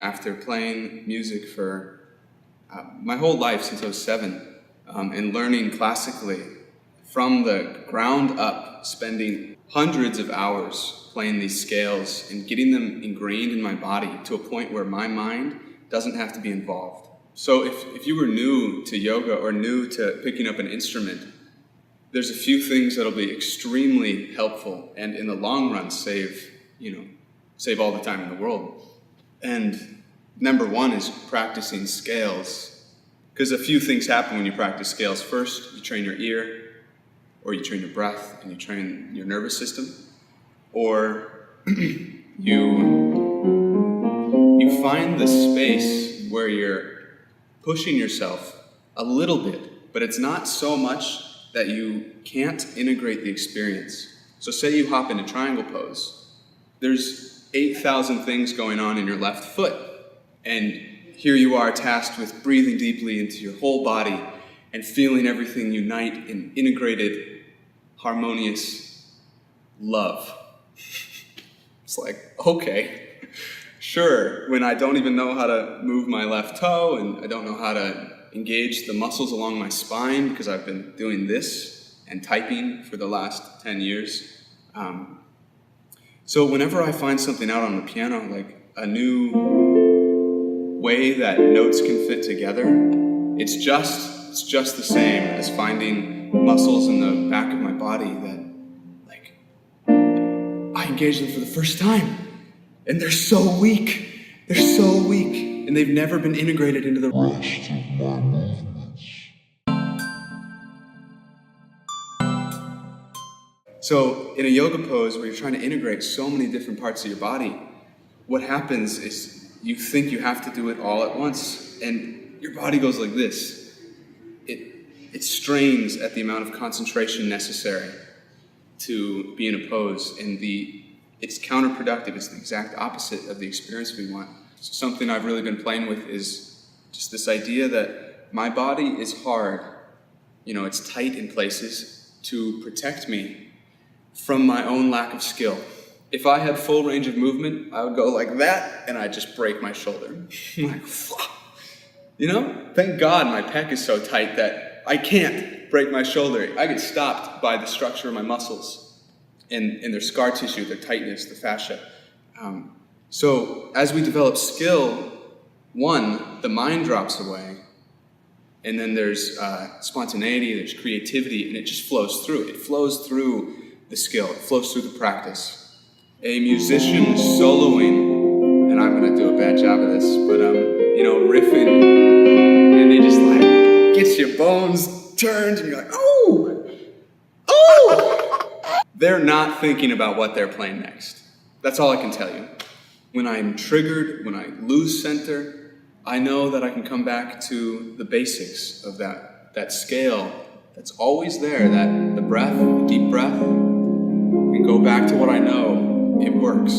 After playing music for my whole life since I was 7, and learning classically from the ground up, spending hundreds of hours playing these scales and getting them ingrained in my body to a point where my mind doesn't have to be involved. So if you were new to yoga or new to picking up an instrument, there's a few things that'll be extremely helpful and in the long run save all the time in the world. And number one is practicing scales, because a few things happen when you practice scales. First, you train your ear, or you train your breath, and you train your nervous system, or you find the space where you're pushing yourself a little bit, but it's not so much that you can't integrate the experience. So say you hop into triangle pose. There's 8,000 things going on in your left foot, and here you are tasked with breathing deeply into your whole body and feeling everything unite in integrated, harmonious love. It's like, okay, sure, when I don't even know how to move my left toe and I don't know how to engage the muscles along my spine because I've been doing this and typing for the last 10 years. So whenever I find something out on the piano, like a new way that notes can fit together, it's just the same as finding muscles in the back of my body that, like, I engage them for the first time, and they're so weak, and they've never been integrated into the rest of my movements. So in a yoga pose where you're trying to integrate so many different parts of your body, what happens is you think you have to do it all at once, and your body goes like this. It strains at the amount of concentration necessary to be in a pose, and it's counterproductive. It's the exact opposite of the experience we want. So something I've really been playing with is just this idea that my body is hard. It's tight in places to protect me from my own lack of skill. If I had full range of movement, I would go like that, and I'd just break my shoulder. I'm like, thank God my pec is so tight that I can't break my shoulder. I get stopped by the structure of my muscles and their scar tissue, their tightness, the fascia. So as we develop skill, one, the mind drops away, and then there's spontaneity, there's creativity, and it just flows through. It flows through the skill, it flows through the practice. A musician soloing, and I'm gonna do a bad job of this, but riffing, and they just gets your bones turned, and you're like, oh! They're not thinking about what they're playing next. That's all I can tell you. When I'm triggered, when I lose center, I know that I can come back to the basics of that scale that's always there, the breath, the deep breath, and go back to what I know. It works.